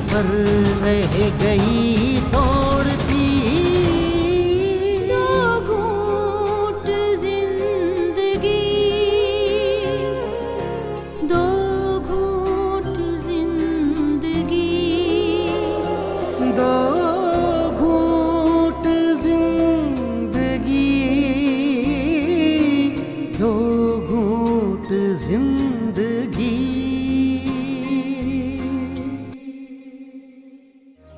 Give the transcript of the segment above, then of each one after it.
पर रह गई तोड़ती। दो घूंट जिंदगी, दो घूंट जिंदगी, दो घूंट जिंदगी, दो घूंट जिंदगी।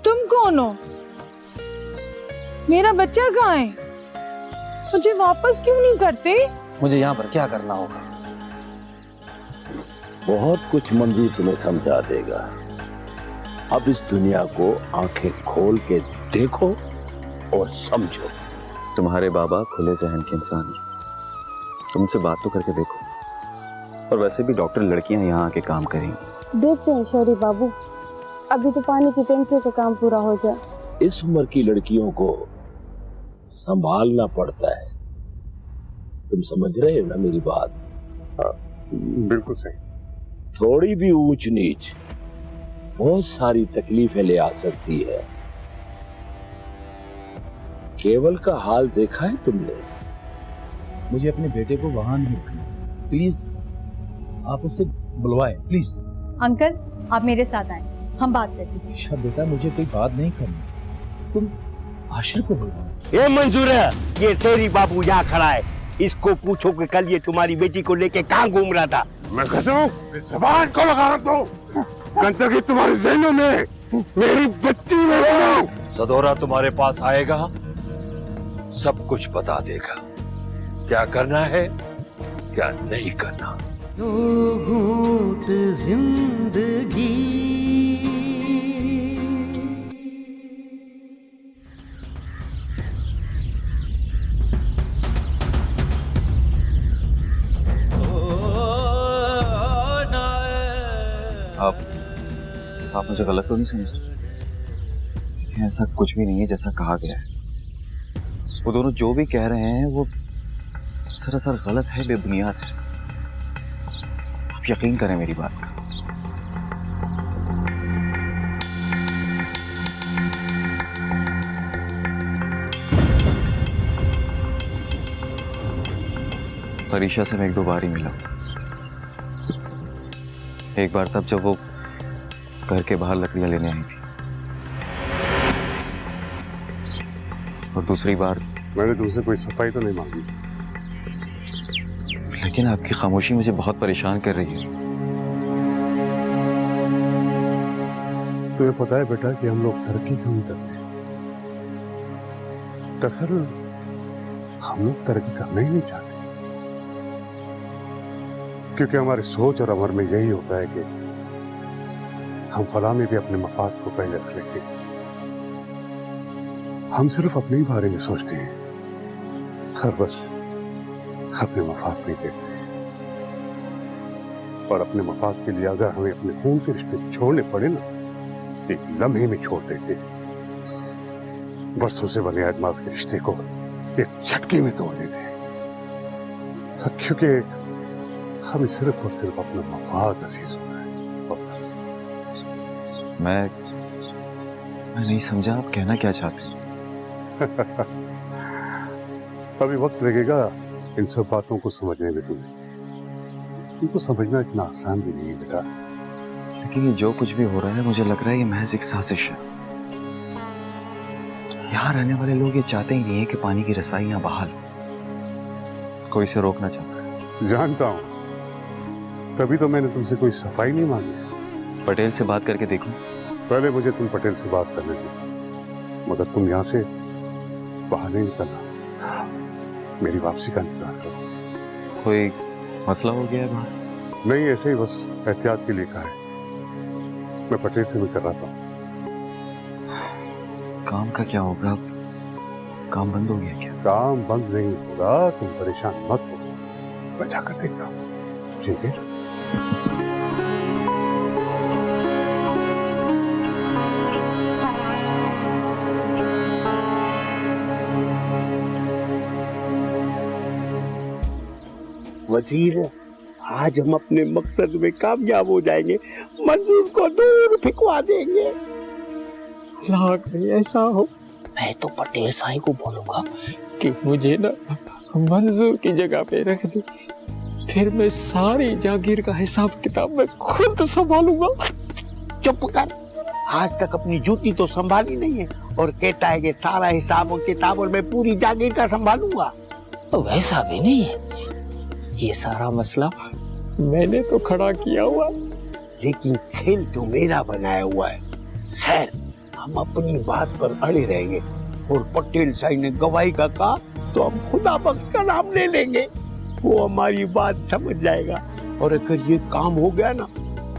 तुम कौन हो? मेरा बच्चा कहाँ है? मुझे वापस क्यों नहीं करते? मुझे यहाँ पर क्या करना होगा? बहुत कुछ मंजूर तुम्हें समझा देगा। अब इस दुनिया को आंखें खोल के देखो और समझो। तुम्हारे बाबा खुले जहन के इंसान हैं। तुमसे बात तो करके देखो। और वैसे भी डॉक्टर लड़कियां यहाँ आके काम करेंगी। देखते हैं शौरी बाबू, अभी तो पानी की टंकी का काम पूरा हो जाए। इस उम्र की लड़कियों को संभालना पड़ता है। तुम समझ रहे हो ना मेरी बात? हाँ, बिल्कुल सही। थोड़ी भी ऊंच नीच बहुत सारी तकलीफें ले आ सकती है। केवल का हाल देखा है तुमने? मुझे अपने बेटे को वहां नहीं रखना, प्लीज आप उससे बुलवाएं, प्लीज। अंकल आप मेरे साथ आए, हम बात करते हैं। अच्छा बेटा, मुझे कोई बात नहीं करनी, तुम आशिर को बुलवाओ। ये मंजूर है, ये शेरी बाबू यहाँ खड़ा है, इसको पूछो कि कल ये तुम्हारी बेटी को लेके कहाँ घूम रहा था। मैं कहता हूँ ज़बान को लगा दो, गंदगी तुम्हारे ज़हनों में, मेरी बच्ची में। सदोरा तुम्हारे पास आएगा, सब कुछ बता देगा क्या करना है क्या नहीं करना। दो घूंट जिंदगी। आप मुझे गलत तो नहीं समझ रहे? ऐसा कुछ भी नहीं है जैसा कहा गया है। वो दोनों जो भी कह रहे हैं वो सरासर गलत है, बेबुनियाद है। आप यकीन करें मेरी बात का। परीक्षा से मैं एक दो बार ही मिला। एक बार तब जब वो घर के बाहर लकड़ियां लेने आई थी, और दूसरी बार मैंने तुमसे कोई सफाई तो नहीं मांगी, लेकिन आपकी खामोशी मुझे बहुत परेशान कर रही है। तुम्हें पता है बेटा कि हम लोग तरक्की क्यों नहीं करते? दरअसल हम लोग तरक्की करना ही नहीं चाहते, क्योंकि हमारी सोच और अमर में यही होता है कि हम फलाह में भी अपने मफाद को पहले रख लेते हैं। हम सिर्फ अपने ही बारे में सोचते हैं, हर बस अपने मफाद में देखते हैं। और अपने मफाद के लिए अगर हमें अपने खून के रिश्ते छोड़ने पड़े ना, एक लम्हे में छोड़ देते हैं। वर्षों से बने एतमाद के रिश्ते को एक झटके में तोड़ देते हैं, क्योंकि हमें सिर्फ और सिर्फ अपना मफाद अजीज होता है, और बस। मैं नहीं समझा आप कहना क्या चाहते हैं। अभी वक्त लगेगा इन सब बातों को समझने में तुम्हें। इनको समझना इतना आसान भी नहीं है बेटा। लेकिन ये जो कुछ भी हो रहा है, मुझे लग रहा है ये महज एक साजिश है। यहाँ रहने वाले लोग ये चाहते ही नहीं है कि पानी की रसाई यहाँ बहाल हो। कोई इसे रोकना चाहता है। जानता हूँ, तभी तो मैंने तुमसे कोई सफाई नहीं मांगी। पटेल से बात करके देखो। पहले मुझे तुम पटेल से बात करने दो, मगर तुम यहाँ से बाहर नहीं निकलना। मेरी वापसी का इंतजार करो। कोई मसला हो गया है बाहर? नहीं, ऐसे ही बस एहतियात के लिए कहा है। मैं पटेल से भी कर रहा था। काम का क्या होगा? काम बंद हो गया क्या? काम बंद नहीं होगा, तुम परेशान मत हो, मैं जाकर देखता हूँ, ठीक है? वजीर, आज हम अपने मकसद में कामयाब हो जाएंगे, मंजूर को दूर फेंकवा देंगे। लाख नहीं ऐसा हो, मैं तो पटेल साईं को बोलूंगा कि मुझे ना मंजूर की जगह पे रख दे, फिर मैं सारी जागीर का हिसाब किताब मैं खुद संभालूंगा। चुप कर, आज तक अपनी जूती तो संभाली नहीं है और कहता है कि सारा हिसाब और किताब और मैं पूरी जागीर का संभालूंगा। तो वैसा भी नहीं है, ये सारा मसला मैंने तो खड़ा किया हुआ, लेकिन खेल तो मेरा बनाया हुआ है। खैर, हम अपनी बात पर अड़े रहेंगे और पटेल साईं ने गवाही का कहा तो हम खुदा बख्श का नाम ले लेंगे, वो हमारी बात समझ जाएगा। और अगर ये काम हो गया ना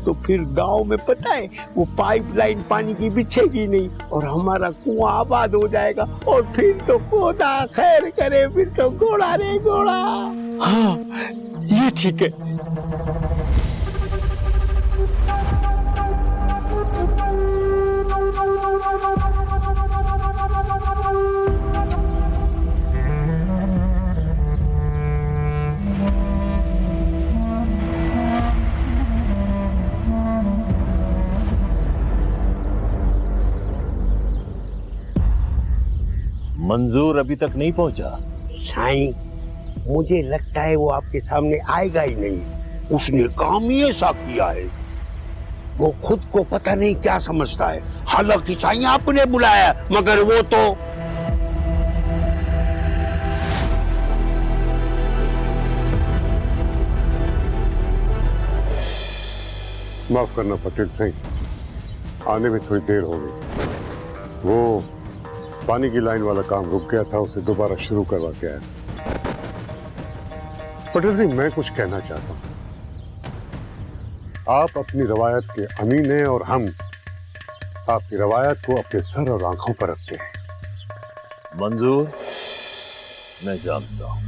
तो फिर गांव में पता है वो पाइपलाइन पानी की बिछेगी नहीं और हमारा कुआं आबाद हो जाएगा और फिर तो खुदा खैर करे, फिर तो घोड़ा रे घोड़ा। हाँ ये ठीक है। मंजूर अभी तक नहीं पहुंचा? साईं, मुझे लगता है वो आपके सामने आएगा ही नहीं। उसने काम ही ऐसा किया है, वो खुद को पता नहीं क्या समझता है। हालांकि साईं आपने बुलाया, मगर वो तो माफ करना पटेल साईं, आने में थोड़ी देर हो गई। वो पानी की लाइन वाला काम रुक गया था, उसे दोबारा शुरू करवा के आया। पटेल सिंह, मैं कुछ कहना चाहता हूं। आप अपनी रवायत के अमीन हैं और हम आपकी रवायत को अपने सर और आंखों पर रखते हैं। मंजूर, मैं जानता हूं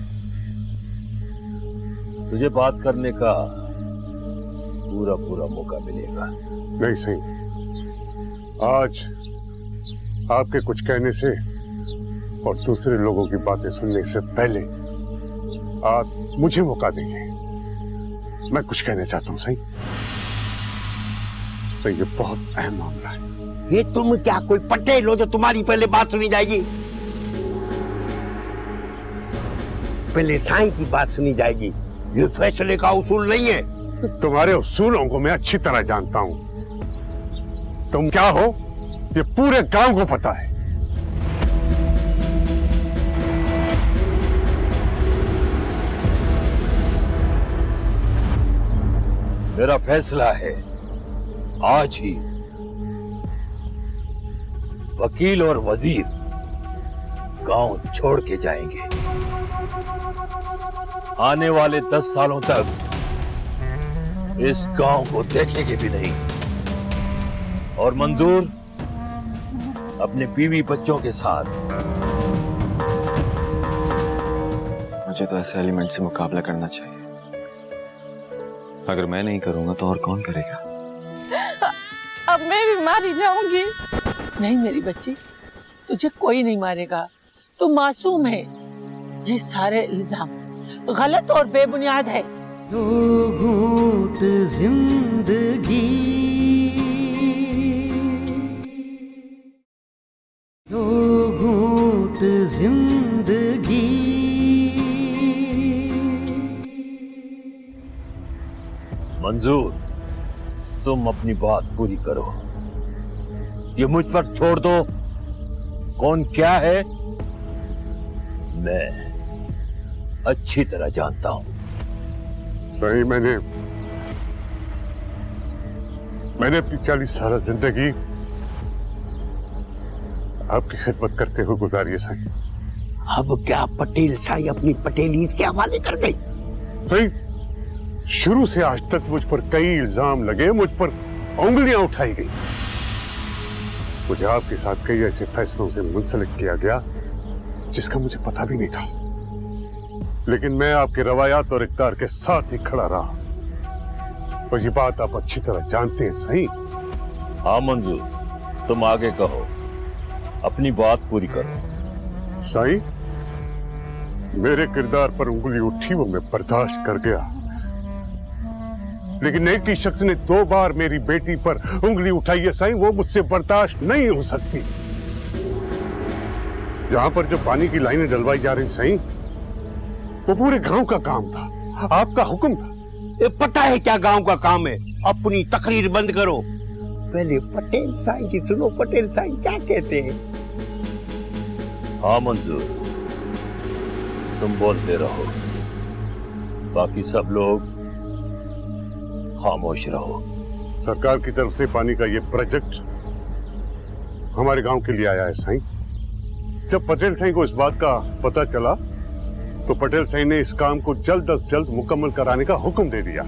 तुझे बात करने का पूरा पूरा मौका मिलेगा। नहीं सही, आज आपके कुछ कहने से और दूसरे लोगों की बातें सुनने से पहले आप मुझे मौका देंगे। मैं कुछ कहना चाहता हूं सही। तो ये बहुत अहम मामला है। ये तुम क्या कोई पटेल हो जो तुम्हारी पहले बात सुनी जाएगी? पहले साईं की बात सुनी जाएगी, ये फैसले का उसूल नहीं है। तुम्हारे उसूलों को मैं अच्छी तरह जानता हूं। तुम क्या हो ये पूरे गांव को पता है। मेरा फैसला है, आज ही वकील और वजीर गांव छोड़ के जाएंगे। आने वाले 10 सालों तक इस गांव को देखेंगे भी नहीं। और मंजूर अपने बीवी बच्चों के साथ। मुझे तो ऐसे एलिमेंट से मुकाबला करना चाहिए। अगर मैं नहीं करूंगा तो और कौन करेगा? अब मैं भी मारी जाऊंगी। नहीं मेरी बच्ची, तुझे कोई नहीं मारेगा, तू मासूम है। ये सारे इल्जाम गलत और बेबुनियाद है। दो घूंट जिंदगी, दो घूंट जिंदगी। मंजूर, तुम अपनी बात पूरी करो। ये मुझ पर छोड़ दो। कौन क्या है मैं अच्छी तरह जानता हूं। सही, मैंने अपनी 40 साल जिंदगी आपकी खिदमत करते हुए गुजारी है सही। अब क्या पटेल साईं अपनी पटेलीज के हवाले कर गई? सही, शुरू से आज तक मुझ पर कई इल्जाम लगे, मुझ पर उंगलियां उठाई गई। मुझे आपके साथ कई ऐसे फैसलों से मुंसलिक किया गया जिसका मुझे पता भी नहीं था, लेकिन मैं आपके रवायात और इक़्तिदार के साथ ही खड़ा रहा। और ये बात आप अच्छी तरह जानते हैं सही। हाँ मंजूर, तुम आगे कहो, अपनी बात पूरी करो। साईं, मेरे किरदार पर उंगली उठी वो मैं बर्दाश्त कर गया, लेकिन एक ही शख्स ने 2 बार मेरी बेटी पर उंगली उठाई है साईं, वो मुझसे बर्दाश्त नहीं हो सकती। यहां पर जो पानी की लाइनें डलवाई जा रही साईं, वो पूरे गांव का काम था, आपका हुक्म था। ये पता है क्या गांव का काम है? अपनी तकरीर बंद करो, पहले पटेल साईं की सुनो। पटेल साईं क्या कहते हैं? हाँ मंजूर, तुम बोलते रहो, बाकी सब लोग खामोश रहो। सरकार की तरफ से पानी का ये प्रोजेक्ट हमारे गांव के लिए आया है साईं। जब पटेल साईं को इस बात का पता चला तो पटेल साईं ने इस काम को जल्द अज जल्द मुकम्मल कराने का हुक्म दे दिया।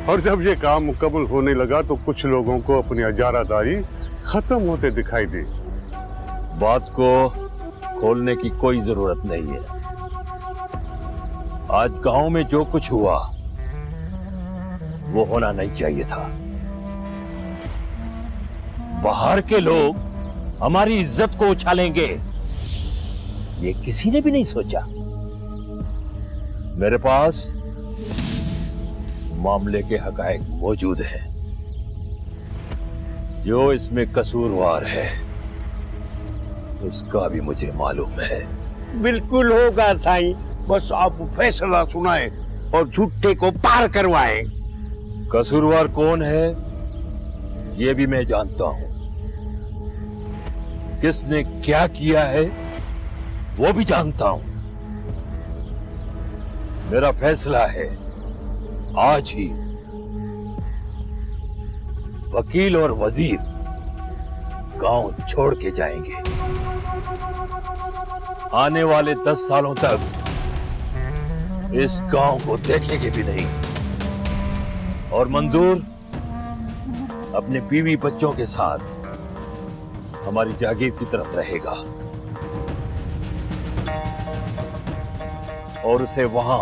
और जब ये काम मुकम्मल होने लगा तो कुछ लोगों को अपनी इजारादारी खत्म होते दिखाई दी। बात को खोलने की कोई जरूरत नहीं है। आज गांव में जो कुछ हुआ वो होना नहीं चाहिए था। बाहर के लोग हमारी इज्जत को उछालेंगे, ये किसी ने भी नहीं सोचा। मेरे पास मामले के हकायक मौजूद हैं। जो इसमें कसूरवार है उसका भी मुझे मालूम है। बिल्कुल होगा साईं, बस आप फैसला सुनाए और झूठे को पार करवाएं। कसूरवार कौन है ये भी मैं जानता हूं, किसने क्या किया है वो भी जानता हूं। मेरा फैसला है, आज ही वकील और वजीर गांव छोड़ के जाएंगे। आने वाले 10 सालों तक इस गांव को देखेंगे भी नहीं। और मंजूर अपने बीवी बच्चों के साथ हमारी जागीर की तरफ रहेगा और उसे वहां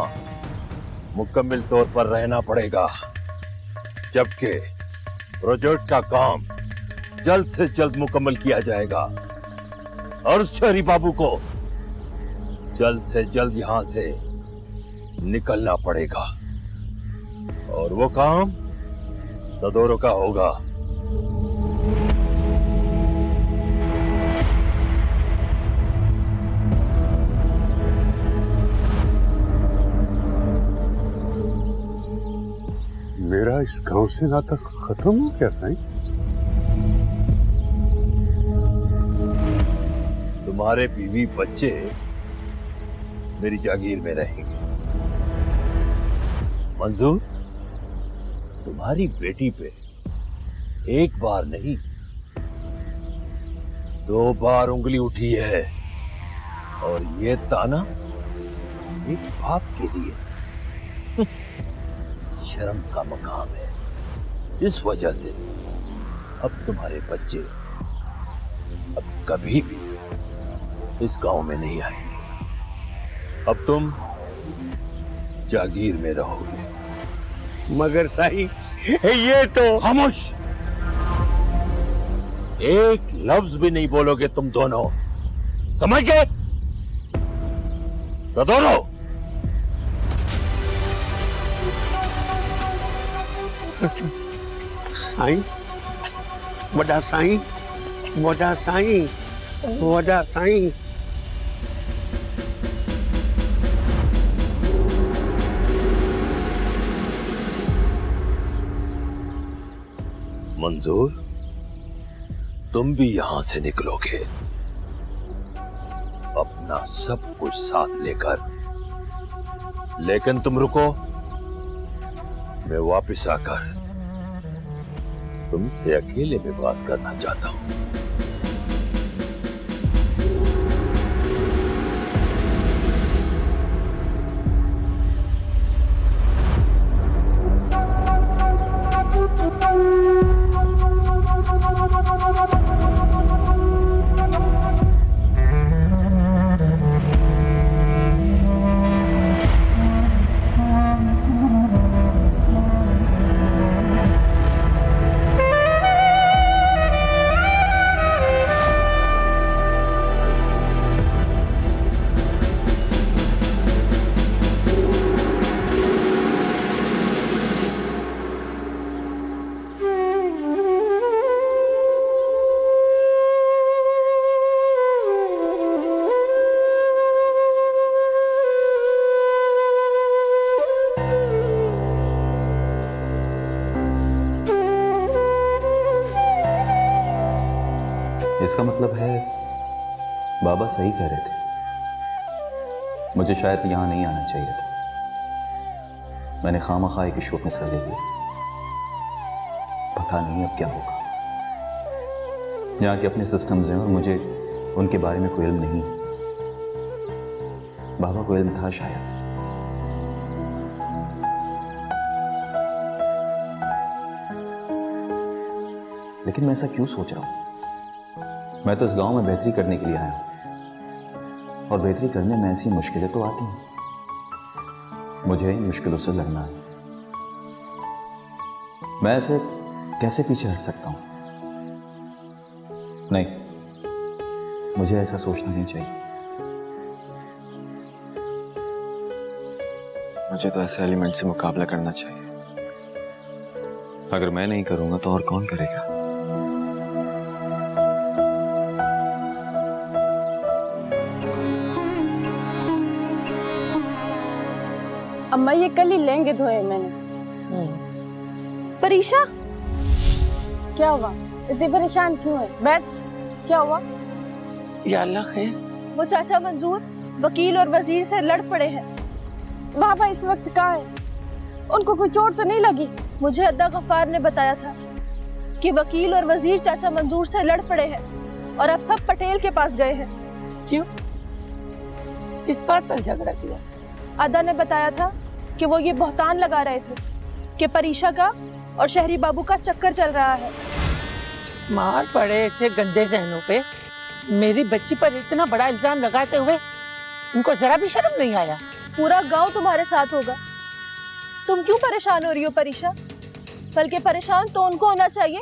मुकम्मल तौर पर रहना पड़ेगा, जबकि प्रोजेक्ट का काम जल्द से जल्द मुकम्मल किया जाएगा और शहरी बाबू को जल्द से जल्द यहां से निकलना पड़ेगा और वो काम सदोरों का होगा। मेरा इस गांव से नाता खत्म हो गया साईं? तुम्हारे बीवी बच्चे मेरी जागीर में रहेंगे। मंजूर, तुम्हारी बेटी पे एक बार नहीं 2 बार उंगली उठी है और ये ताना एक बाप के लिए शर्म का मकाम है। इस वजह से अब तुम्हारे बच्चे अब कभी भी इस गांव में नहीं आएंगे। अब तुम जागीर में रहोगे। मगर साईं ये तो। खामोश, एक लफ्ज भी नहीं बोलोगे तुम दोनों, समझ गए? सदोरो, साईं, वड़ा साईं, वड़ा साईं, वड़ा साईं। मंजूर, तुम भी यहां से निकलोगे अपना सब कुछ साथ लेकर, लेकिन तुम रुको, मैं वापस आकर तुमसे अकेले में बात करना चाहता हूं। इसका मतलब है बाबा सही कह रहे थे, मुझे शायद यहां नहीं आना चाहिए था। मैंने खामखा एक शो मिस कर ले लिया। पता नहीं अब क्या होगा। यहाँ के अपने सिस्टम्स हैं और मुझे उनके बारे में कोई इल्म नहीं। बाबा को इल्म था शायद। लेकिन मैं ऐसा क्यों सोच रहा हूं? मैं तो इस गांव में बेहतरी करने के लिए आया हूं, और बेहतरी करने में ऐसी मुश्किलें तो आती हैं। मुझे इन मुश्किलों से लड़ना है। मैं ऐसे कैसे पीछे हट सकता हूं? नहीं, मुझे ऐसा सोचना नहीं चाहिए। मुझे तो ऐसे एलिमेंट से मुकाबला करना चाहिए। अगर मैं नहीं करूंगा तो और कौन करेगा? अम्मा ये कल ही लहंगे धोए मैंने। परीशा, क्या हुआ? इतनी परेशान क्यों है? बैठ। क्या हुआ? या अल्लाह खैर। वो चाचा मंजूर वकील और वजीर से लड़ पड़े हैं। बाबा इस वक्त कहाँ है? उनको कोई चोट तो नहीं लगी? मुझे अद्दा गफ्फार ने बताया था कि वकील और वजीर चाचा मंजूर से लड़ पड़े हैं और अब सब पटेल के पास गए हैं। क्यों? किस बात पर झगड़ा किया? अदा ने बताया था कि वो ये बहतान लगा रहे थे कि परीशा का और शहरी बाबू का चक्कर चल रहा है। मार पड़े ऐसे गंदे जहनों पे मेरी बच्ची पर इतना बड़ा इल्जाम लगाते हुए उनको जरा भी शर्म नहीं आया? पूरा गांव तुम्हारे साथ होगा। तुम क्यों परेशान हो रही हो परीशा? बल्कि परेशान तो उनको होना चाहिए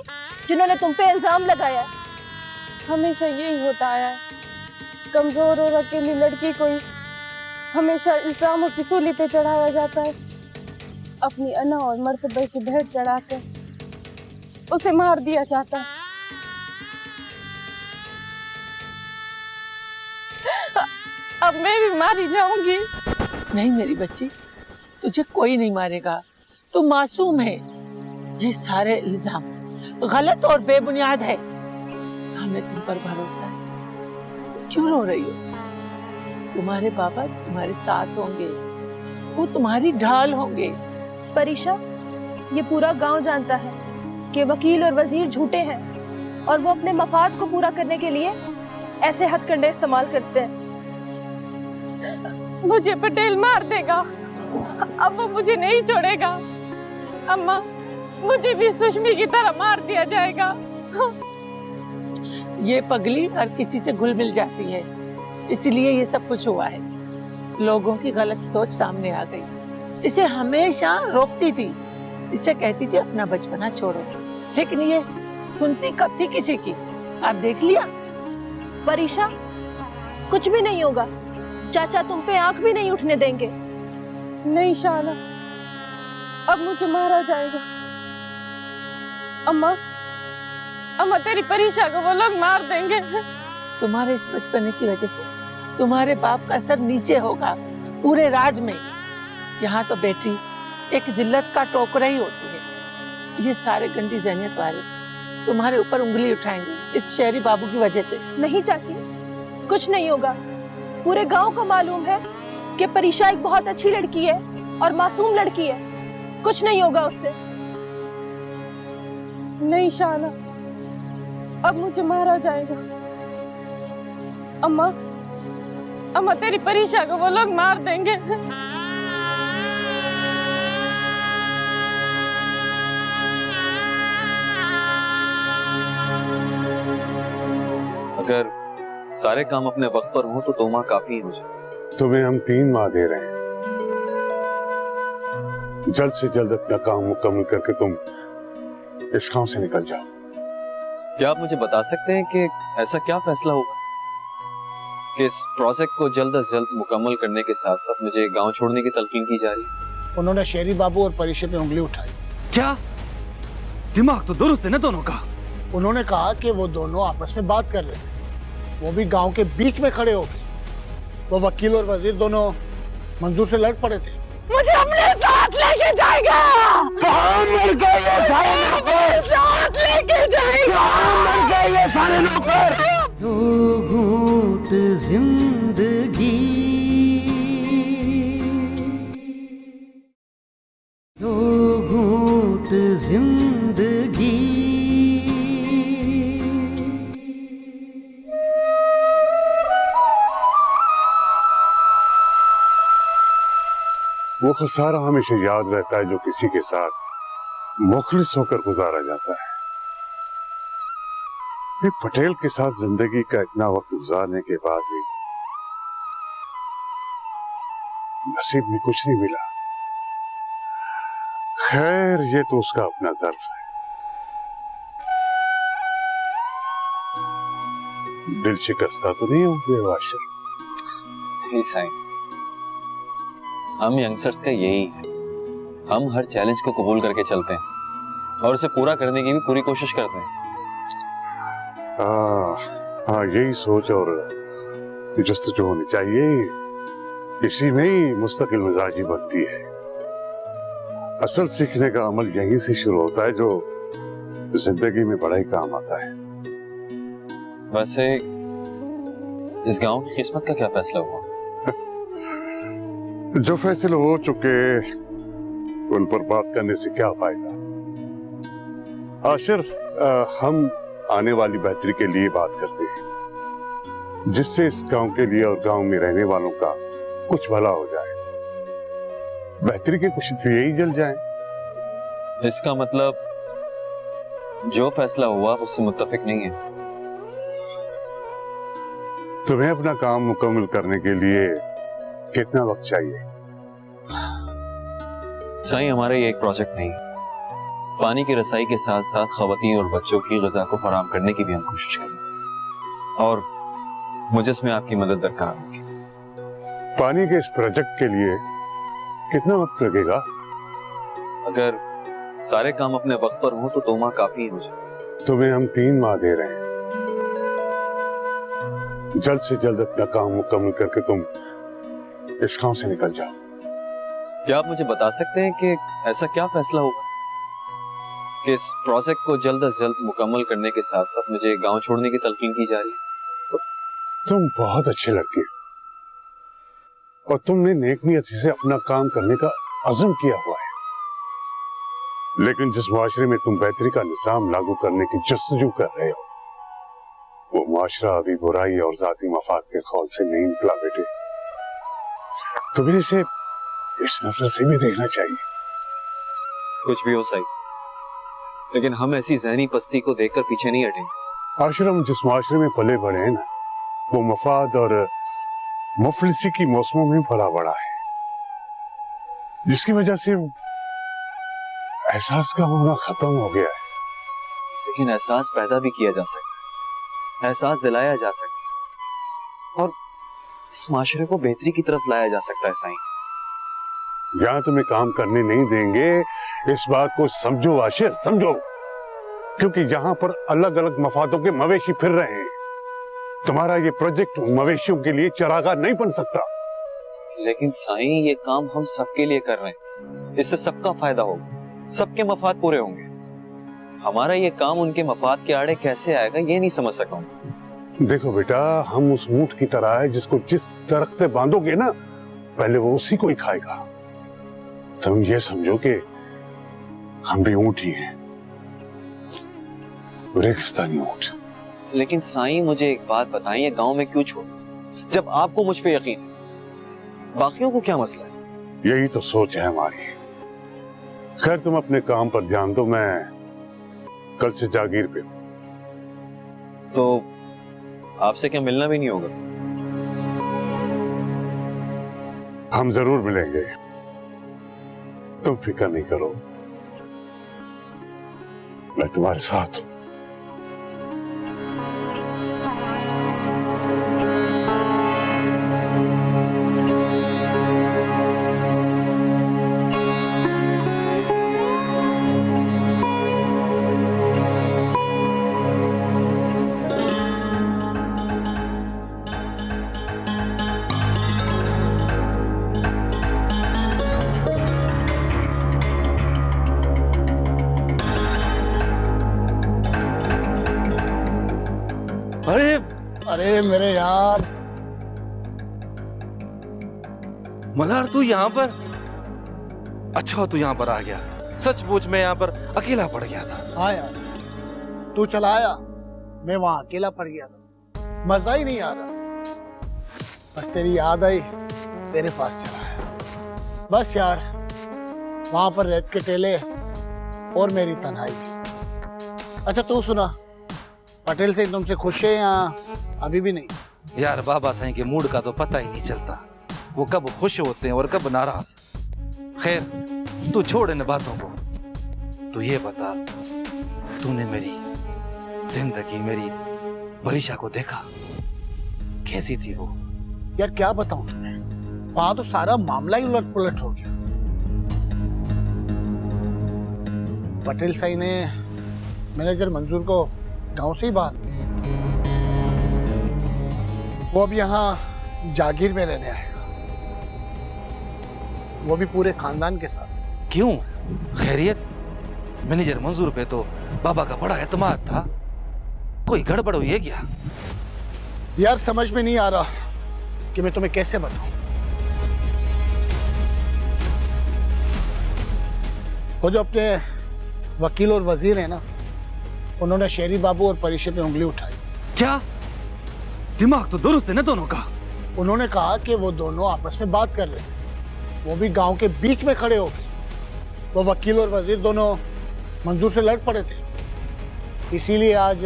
जिन्होंने तुम पे इल्जाम लगाया। हमेशा यही होता आया है। कमजोर और अकेली लड़की को हमेशा इल्जामों की सूली पे चढ़ाया जाता है। अपनी अना और मर्तबे की भेंट चढ़ाकर उसे मार दिया जाता है। अब मैं भी मारी जाऊंगी। नहीं मेरी बच्ची, तुझे कोई नहीं मारेगा। तू मासूम है। ये सारे इल्जाम गलत और बेबुनियाद है। हमें तुम पर भरोसा है। तुम क्यों रो रही हो? तुम्हारे बाबा तुम्हारे साथ होंगे, वो तुम्हारी ढाल होंगे। परीशा, ये पूरा गांव जानता है कि वकील और वजीर झूठे हैं और वो अपने मफाद को पूरा करने के लिए ऐसे हथकंडे इस्तेमाल करते हैं। मुझे पटेल मार देगा। अब वो मुझे नहीं छोड़ेगा। अम्मा, मुझे भी सुषमी की तरह मार दिया जाएगा। ये पगली हर किसी से घुल मिल जाती है, इसलिए ये सब कुछ हुआ है। लोगों की गलत सोच सामने आ गई। इसे हमेशा रोकती थी, इसे कहती थी अपना बचपना छोड़ो, लेकिन ये सुनती कब थी किसी की? आप देख लिया। परीशा, कुछ भी नहीं होगा। चाचा तुम पे आंख भी नहीं उठने देंगे। नहीं शाना, अब मुझे मारा जाएगा। अम्मा, अम्मा तेरी परीशा को वो लोग मार देंगे। तुम्हारे इस बचपने की वजह से तुम्हारे बाप का सर नीचे होगा पूरे राज में। यहाँ तो बेटी एक जिल्लत का टोकरा ही होती है। ये सारे गंदी ज़हनियत वाले तुम्हारे ऊपर उंगली उठाएंगे इस शहरी बाबू की वजह से। नहीं चाची, कुछ नहीं होगा। पूरे गांव को मालूम है कि परीशा एक बहुत अच्छी लड़की है और मासूम लड़की है। कुछ नहीं होगा उससे। नहीं शाना, अब मुझे मारा जाएगा। अम्मा, अम्मा तेरी परीशा को वो लोग मार देंगे। अगर सारे काम अपने वक्त पर हो तो 2 माह काफी हो जाए। तुम्हें हम 3 माह दे रहे हैं। जल्द से जल्द अपना काम मुकम्मल करके तुम इस गांव से निकल जाओ। क्या आप मुझे बता सकते हैं कि ऐसा क्या फैसला होगा कि इस प्रोजेक्ट को जल्द से जल्द मुकम्मल करने के साथ साथ मुझे गांव छोड़ने की तलकीन की जा रही है? उन्होंने शेरी बाबू और परीक्षा पे उंगली उठाई। क्या दिमाग तो दुरुस्त है ना दोनों का? उन्होंने कहा कि वो दोनों आपस में बात कर रहे थे, वो भी गांव के बीच में खड़े हो गए। वो वकील और वजीर दोनों मंजूर से लड़ पड़े थे। मुझे अपने साथ लेके जाएगा। कहाँ मर गए ये सारे? साथ लेके जाएगा। मर गए ये सारे नौकर। दो घूंट जिंदगी, दो घूंट जिंदगी। वो खसारा हमेशा याद रहता है जो किसी के साथ मुखलिस होकर गुजारा जाता है। ये पटेल के साथ जिंदगी का इतना वक्त गुजारने के बाद भी नसीब में कुछ नहीं मिला। खैर, ये तो उसका अपना ज़र्फ है। दिल शिकस्ता तो नहीं हुए वाशिर? नहीं साईं, हम यंगस्टर्स का यही है, हम हर चैलेंज को कबूल करके चलते हैं और उसे पूरा करने की भी पूरी कोशिश करते हैं। हाँ, यही सोच और जुस्तजू होनी चाहिए। इसी में ही मुस्तकिल मिजाजी बनती है। असल सीखने का अमल यहीं से शुरू होता है जो जिंदगी में बड़ा ही काम आता है। वैसे इस गांव की किस्मत का क्या फैसला हुआ? जो फैसले हो चुके उन पर बात करने से क्या फायदा। आशिर, हम आने वाली बेहतरी के लिए बात करते हैं, जिससे इस गांव के लिए और गांव में रहने वालों का कुछ भला हो जाए। बेहतरी के कुछ दिए ही जल जाएं। इसका मतलब जो फैसला हुआ उससे मुत्तफिक नहीं है। तुम्हें अपना काम मुकम्मल करने के लिए कितना वक्त चाहिए? साईं, हमारा ये एक प्रोजेक्ट नहीं, पानी की रसाई के साथ साथ खवातीन और बच्चों की ग़िज़ा को फराहम करने की भी हम कोशिश करें और मुझे इसमें आपकी मदद दरकार होगी। पानी के इस प्रोजेक्ट के लिए कितना वक्त लगेगा? अगर सारे काम अपने वक्त पर हों तो 2 माह काफी हो जाए। तुम्हें हम 3 माह दे रहे हैं। जल्द से जल्द अपना काम मुकम्मल करके तुम इस गांव से निकल जाओ। क्या आप मुझे बता सकते हैं कि ऐसा क्या फैसला होगा कि इस प्रोजेक्ट को जल्द से जल्द मुकम्मल करने के साथ साथ मुझे गांव छोड़ने की तलकीन की जा रही है? तुम बहुत अच्छे लड़के हो और तुमने नेक नियत से अपना काम करने का अज़म किया हुआ है, लेकिन जिस मुआशरे में तुम बेहतरी का निज़ाम लागू करने की जस्तजू कर रहे हो, वो मुआशरा अभी बुराई और जाती मफाद के खौल से नहीं निकला बेटे। तुम्हें इसे इस नजर से भी देखना चाहिए। कुछ भी हो सही, लेकिन हम ऐसी ज़हनी पस्ती को देखकर पीछे नहीं हटेंगे। आश्रम जिस मुआशरे में पले बड़े हैं ना, वो मफाद और मुफलिसी की मौसमों में पला बड़ा है, जिसकी वजह से एहसास का होना खत्म हो गया है। लेकिन एहसास पैदा भी किया जा सकता है, एहसास दिलाया जा सकता है और इस माशरे को बेहतरी की तरफ लाया जा सकता है। साईं, यहाँ तुम्हें काम करने नहीं देंगे, इस बात को समझो आशिर, समझो, क्योंकि यहाँ पर अलग अलग मफादों के मवेशी फिर रहे हैं। तुम्हारा ये प्रोजेक्ट मवेशियों के लिए चरागाह नहीं बन सकता। लेकिन साईं, ये काम हम सबके लिए कर रहे हैं, इससे सबका फायदा होगा, सबके मफाद पूरे होंगे। हमारा ये काम उनके मफाद के आड़े कैसे आएगा ये नहीं समझ सका हूं। देखो बेटा, हम उस ऊंट की तरह है जिसको जिस दरख्त से बांधोगे ना, पहले वो उसी को ही खाएगा। तुम ये समझो कि हम भी ऊंट ही हैं, रेगिस्तानी ऊंट। लेकिन साईं, मुझे एक बात बताएं, ये गांव में क्यों छोड़, जब आपको मुझ पे यकीन है, बाकियों को क्या मसला है? यही तो सोच है हमारी। खैर, तुम अपने काम पर ध्यान दो, मैं कल से जागीर पे हूं। तो आपसे क्या मिलना भी नहीं होगा? हम जरूर मिलेंगे, तुम फिक्र नहीं करो, मैं तुम्हारे साथ हूं। अरे मेरे यार। मल्हार तू यहाँ पर? अच्छा तू यहाँ पर आ गया। सचमुच मैं यहाँ पर अकेला पड़ गया था। हाँ यार, तू चला आया, मैं वहां अकेला पड़ गया था, मजा ही नहीं आ रहा। बस तेरी याद आई, तेरे पास चला आया। बस यार, वहां पर रेत के टेले और मेरी तन्हाई थी। अच्छा तू सुना, पटेल से तुमसे खुश है या अभी भी नहीं? यार बाबा साईं के मूड का तो पता ही नहीं चलता, वो कब खुश होते हैं और कब नाराज। खैर तू छोड़ इन बातों को, तू ये बता, तूने मेरी जिंदगी, मेरी परीक्षा को देखा? कैसी थी वो? यार क्या बताऊं तुम्हें, वहां तो सारा मामला ही उलट पुलट हो गया। पटेल साईं ने मैनेजर मंजूर को गांव से ही बाहर, वो अब यहाँ जागीर में रहने आएगा, वो भी पूरे खानदान के साथ। क्यों? खैरियत? मैनेजर मंजूर पे तो बाबा का बड़ा एतमाद था, कोई गड़बड़ हुई है क्या? यार समझ में नहीं आ रहा कि मैं तुम्हें कैसे बताऊं। वो जो अपने वकील और वजीर है ना, उन्होंने शेरी बाबू और परीक्षा पे उंगली उठाई। क्या? दिमाग तो दुरुस्त है ना दोनों का? उन्होंने कहा कि वो दोनों आपस में बात कर रहे थे, वो भी गांव के बीच में खड़े हो गए। वो वकील और वजीर दोनों मंजूर से लड़ पड़े थे, इसीलिए आज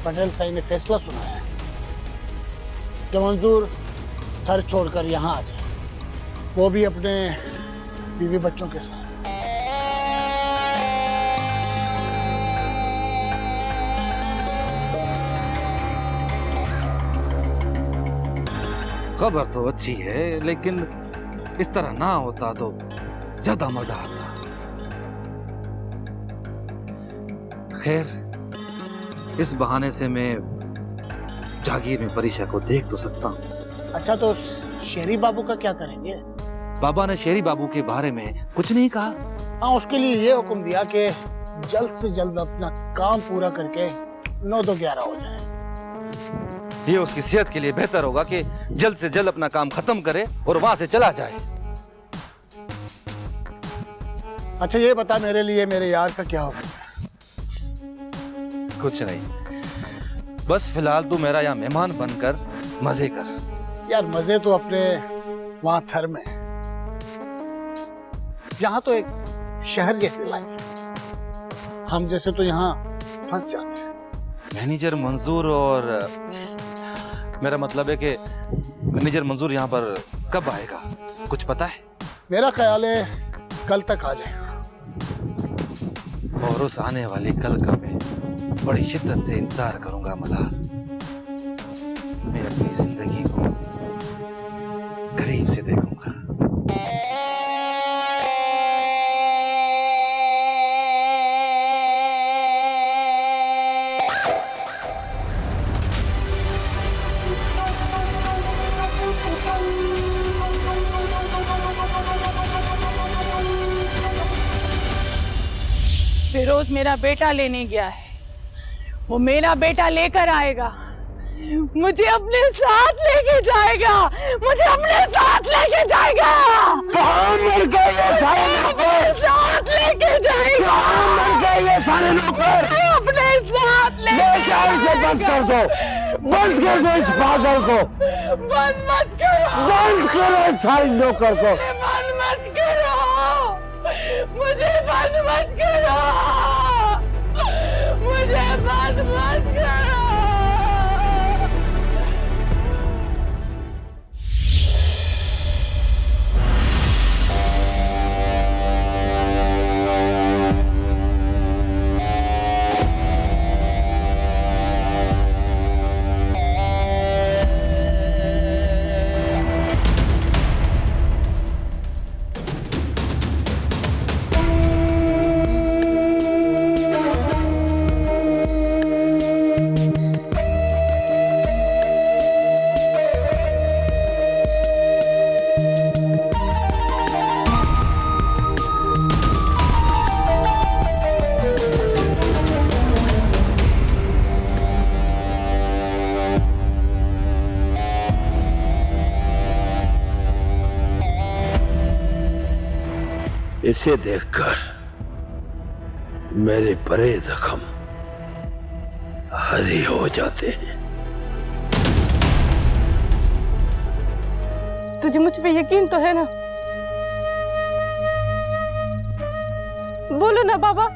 पटेल साईं ने फैसला सुनाया है कि मंजूर घर छोड़कर यहाँ आ जाए, वो भी अपने बीवी बच्चों के साथ। खबर तो अच्छी है, लेकिन इस तरह ना होता तो ज्यादा मजा आता। खैर इस बहाने से मैं जागीर में परीक्षा को देख तो सकता हूँ। अच्छा तो शेरी बाबू का क्या करेंगे? बाबा ने शेरी बाबू के बारे में कुछ नहीं कहा। हाँ, उसके लिए ये हुक्म दिया कि जल्द से जल्द अपना काम पूरा करके 9-11 हो जाए। ये उसकी सेहत के लिए बेहतर होगा कि जल्द से जल्द अपना काम खत्म करे और वहां से चला जाए। अच्छा ये बता, मेरे लिए मेरे यार का क्या होगा? कुछ नहीं, बस फिलहाल तू मेरा यहाँ मेहमान बनकर मजे कर। यार मजे तो अपने वहां थर में, यहाँ तो एक शहर जैसी लाइफ है, हम जैसे तो यहाँ फंस जाते हैं। मैनेजर मंजूर और मेरा मतलब है कि मैनेजर मंजूर यहाँ पर कब आएगा, कुछ पता है? मेरा ख्याल है कल तक आ जाएगा। और उस आने वाली कल का मैं बड़ी शिद्दत से इंतजार करूंगा मल्हार। मैं अपनी जिंदगी को करीब से देखूंगा। फिरोज मेरा बेटा लेने गया है, वो मेरा बेटा लेकर आएगा, मुझे अपने साथ लेके जाएगा, मुझे अपने साथ लेके जाएगा। कहाँ मर गए ये सारे नौकर? साथ लेके जाएगा। कहाँ मर गए ये सारे नौकर? अपने साथ ले जाओ इसे, बंद कर दो, बंद कर दो इस पागल को, बंद मत करो, बंद करो इस सारे नौकर को, बंद मत करो, मुझे बंद मत करो, मुझे बंद मत करो। इसे देखकर मेरे बड़े जख्म हरे हो जाते हैं। तुझे मुझ पे यकीन तो है ना? बोलो ना बाबा,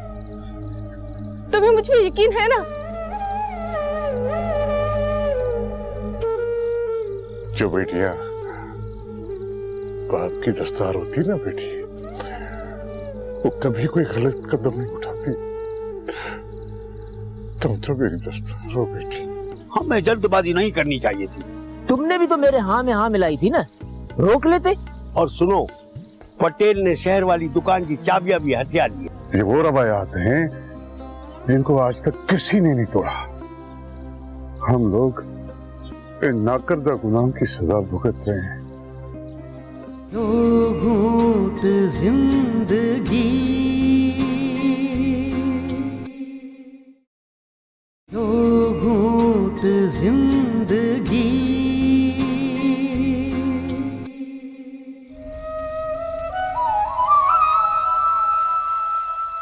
तुम्हें मुझ पे यकीन है ना? जो बेटियां बाप की दस्तार होती ना बेटी, वो कभी कोई गलत कदम नहीं उठाती। तुम तो मेरी दस्तार हो बेटी। हमें जल्दबाजी नहीं करनी चाहिए थी। तुमने भी तो मेरे हाँ में हाँ मिलाई थी ना, रोक लेते। और सुनो, पटेल ने शहर वाली दुकान की चाबियां भी हथिया ली। ये वो रवायात हैं जिनको आज तक किसी ने नहीं तोड़ा। हम लोग इन नाकर्दा गुनाह की सजा भुगत रहे हैं। दो घूंट जिंदगी, दो घूंट जिंदगी।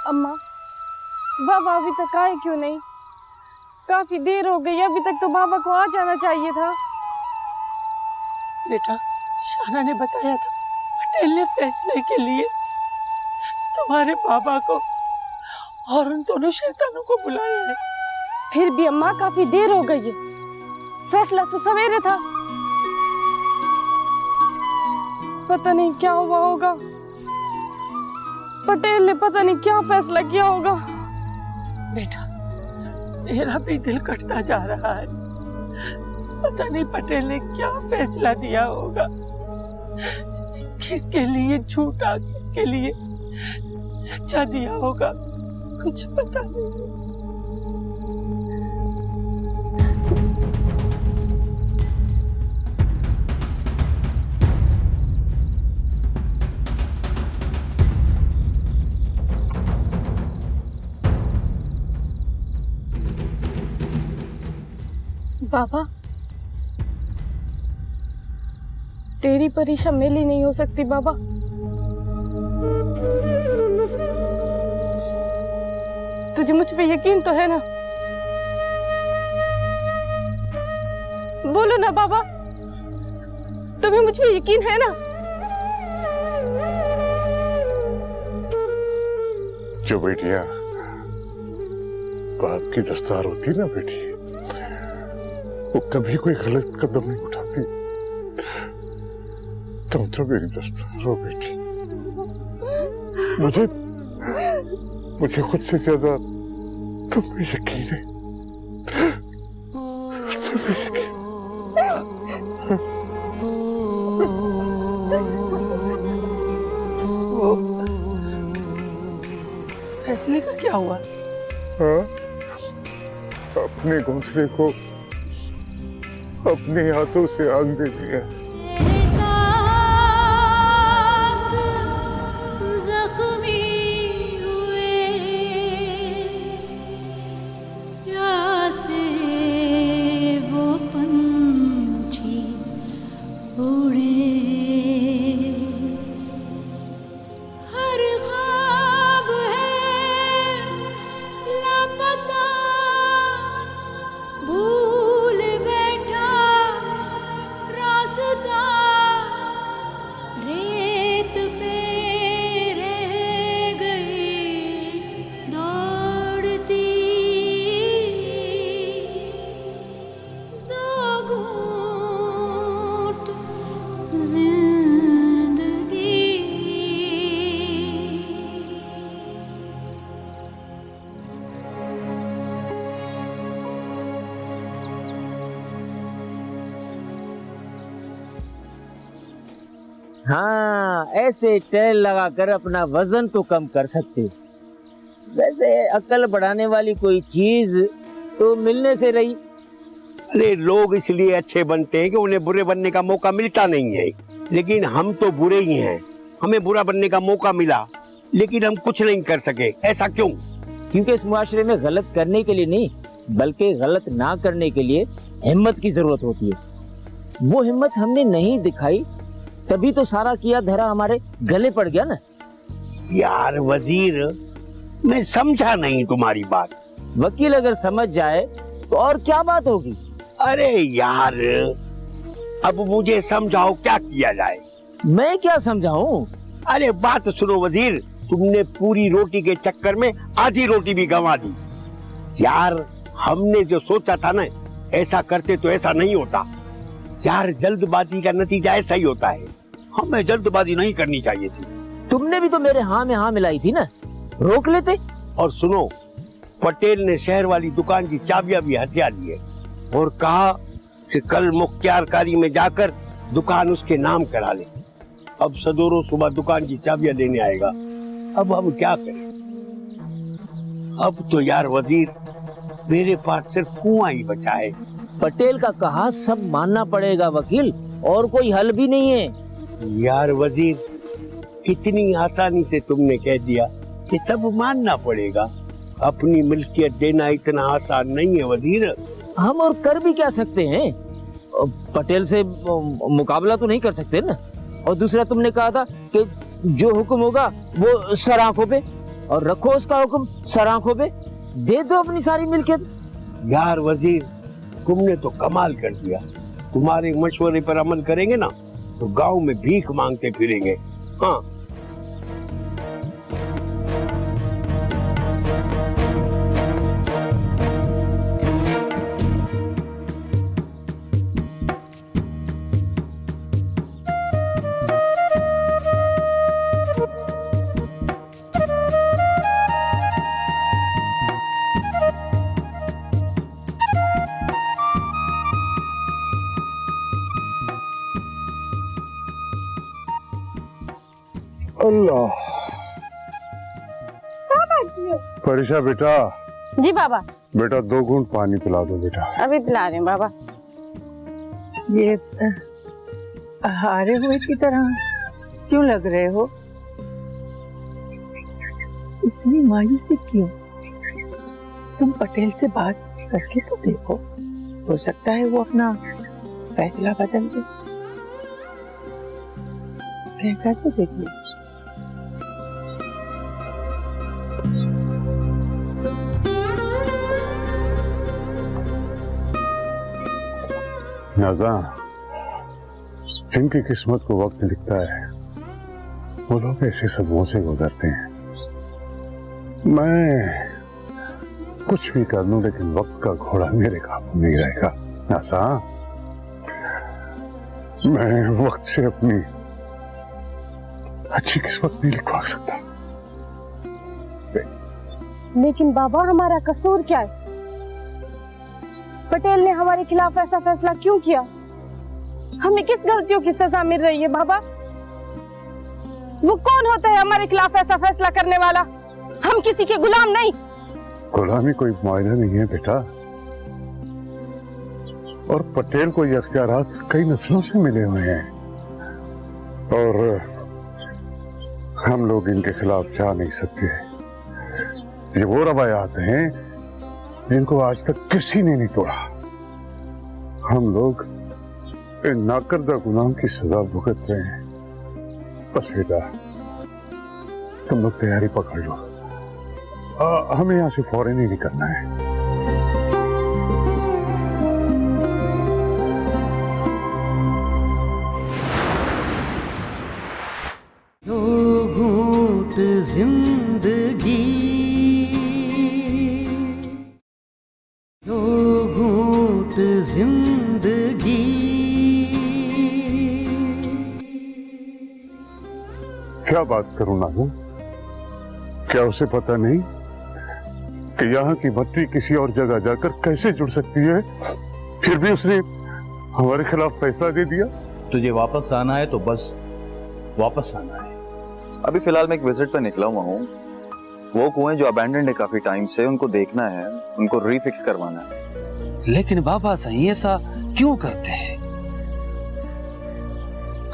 अम्मा, बाबा अभी तक आए क्यों नहीं? काफी देर हो गई, अभी तक तो बाबा को आ जाना चाहिए था। बेटा, शाना ने बताया था पटेल ने फैसले के लिए तुम्हारे बाबा को और उन दोनों शैतानों को बुलाया है। फिर भी अम्मा काफी देर हो गई है, फैसला तो सवेरे था। पता नहीं क्या हुआ होगा, पटेल ने पता नहीं क्या फैसला किया होगा। बेटा, मेरा भी दिल कटता जा रहा है। पता नहीं पटेल ने क्या फैसला दिया होगा, किसके लिए झूठा किसके लिए सच्चा दिया होगा, कुछ पता नहीं। बाबा, तेरी परीक्षा मेरी नहीं हो सकती बाबा। तुझे मुझ पे यकीन तो है ना? बोलो ना बाबा, तुम्हें मुझ पे यकीन है ना? जो बेटियां बाप की दस्तार होती ना बेटी, वो कभी कोई गलत कदम नहीं उठाती। तुम तो मेरी दस्तार हो बेटी। मुझे खुद से ज्यादा तुम पे यकीन है। तुम पे यकीन। फैसले का क्या हुआ? हाँ? अपने घोंसले को अपने हाथों से आग दे दिया। हाँ, ऐसे टेल लगाकर अपना वजन तो कम कर सकते। वैसे अकल बढ़ाने वाली कोई चीज तो मिलने से रही। अरे लोग इसलिए अच्छे बनते हैं कि उन्हें बुरे बनने का मौका मिलता नहीं है, लेकिन हम तो बुरे ही हैं। हमें बुरा बनने का मौका मिला लेकिन हम कुछ नहीं कर सके। ऐसा क्यों? क्योंकि इस मुआशरे में गलत करने के लिए नहीं, बल्कि गलत ना करने के लिए हिम्मत की जरूरत होती है। वो हिम्मत हमने नहीं दिखाई, तभी तो सारा किया धरा हमारे गले पड़ गया ना। यार वजीर, मैं समझा नहीं तुम्हारी बात। वकील अगर समझ जाए तो और क्या बात होगी। अरे यार, अब मुझे समझाओ क्या किया जाए। मैं क्या समझाऊं? अरे बात सुनो वजीर, तुमने पूरी रोटी के चक्कर में आधी रोटी भी गंवा दी। यार हमने जो सोचा था ना, ऐसा करते तो ऐसा नहीं होता। यार जल्दबाजी का नतीजा ऐसा ही होता है। हमें जल्दबाजी नहीं करनी चाहिए थी। तुमने भी तो मेरे हाँ में हाँ मिलाई थी ना, रोक लेते। और सुनो, पटेल ने शहर वाली दुकान की चाबियां भी हथिया ली है और कहा कि कल मुख्तियारकारी में जाकर दुकान उसके नाम करा ले। अब सदोरो सुबह दुकान की चाबियां लेने आएगा। अब हम क्या करें? अब तो यार वजीर, मेरे पास सिर्फ कुआं ही बचा है। पटेल का कहा सब मानना पड़ेगा वकील, और कोई हल भी नहीं है। यार वजीर, कितनी आसानी से तुमने कह दिया कि सब मानना पड़ेगा। अपनी मिल्कियत देना इतना आसान नहीं है वजीर। हम और कर भी क्या सकते हैं? पटेल से मुकाबला तो नहीं कर सकते ना। और दूसरा तुमने कहा था कि जो हुक्म होगा वो सर आंखों पे, और रखो उसका हुक्म सर आंखों पे, दे दो अपनी सारी मिल्कियत। यार वजीर, तुमने तो कमाल कर दिया। तुम्हारे मशवरे पर अमल करेंगे ना तो गांव में भीख मांगते फिरेंगे। हाँ, अल्लाह। परीक्षा बेटा। जी बाबा। बेटा 2 घूंट पानी पिला दो बेटा। अभी पिला रहे हैं बाबा। ये हारे हुए की तरह क्यों लग रहे हो? इतनी मायूसी क्यों? तुम पटेल से बात करके तो देखो, हो सकता है वो अपना फैसला बदल दे। कहकर तो देख लीजिए। नाज़ा, जिनकी किस्मत को वक्त लिखता है वो लोग ऐसे सबों से गुजरते हैं। मैं कुछ भी कर लूं लेकिन वक्त का घोड़ा मेरे काबू नहीं रहेगा। नाज़ा, मैं वक्त से अपनी अच्छी किस्मत नहीं लिखवा सकता। लेकिन बाबा, हमारा कसूर क्या है? पटेल ने हमारे खिलाफ ऐसा फैसला क्यों किया? हमें किस गलतियों की सजा मिल रही है बाबा? वो कौन होता है हमारे खिलाफ ऐसा फैसला करने वाला? हम किसी के गुलाम नहीं। गुलामी कोई मुआयना नहीं है बेटा, और पटेल को ये अख्तियारात कई नस्लों से मिले हुए हैं, और हम लोग इनके खिलाफ जा नहीं सकते। ये वो रवायात हैं जिनको आज तक किसी ने नहीं तोड़ा। हम लोग इन नाकर्दा गुनाह की सजा भुगत रहे हैं। बस बेटा, तुम लोग तैयारी पकड़ लो। हमें यहाँ से फौरन ही निकलना है। दो घूंट जिंदगी, दो घूंट जिंदगी। क्या बात करूं नाज़ा, क्या उसे पता नहीं कि यहाँ की भट्टी किसी और जगह जाकर कैसे जुड़ सकती है? फिर भी उसने हमारे खिलाफ फैसला दे दिया। तुझे वापस आना है तो बस वापस आना है। अभी फिलहाल मैं एक विजिट पे निकला हुआ हूँ। वो कुएं जो अबैंडन्ड है काफी टाइम से, उनको देखना है, उनको रीफिक्स करवाना है। लेकिन बाबा सही ऐसा क्यों करते हैं?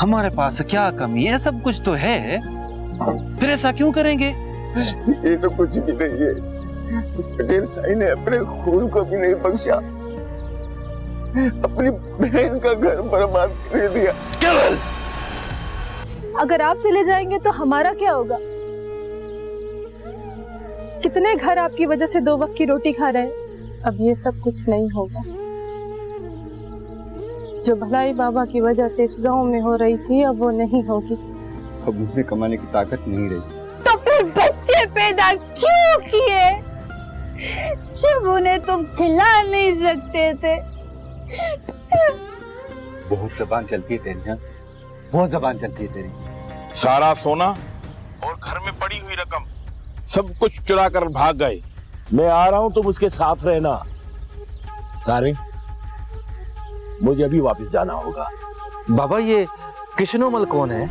हमारे पास क्या कमी है? सब कुछ तो है, फिर ऐसा क्यों करेंगे? ये तो कुछ भी नहीं है। पटेल साई ने अपने खून को भी नहीं बख्शा, अपनी बहन का घर बर्बाद कर दिया। अगर आप चले जाएंगे तो हमारा क्या होगा? कितने घर आपकी वजह से 2 वक्त की रोटी खा रहे हैं। अब ये सब कुछ नहीं होगा। जो भलाई बाबा की वजह से इस गांव में हो रही थी अब वो नहीं होगी। अब मुझे कमाने की ताकत नहीं रही। तो फिर बच्चे पैदा क्यों किए जब उन्हें तुम खिला नहीं सकते थे? बहुत जबान चलती है तेरी, बहुत जबान चलती है तेरी। सारा सोना और घर में पड़ी हुई रकम सब कुछ चुरा कर भाग गए। मैं आ रहा हूं, तुम उसके साथ रहना। सारे मुझे अभी वापस जाना होगा। बाबा ये किशनोमल कौन है?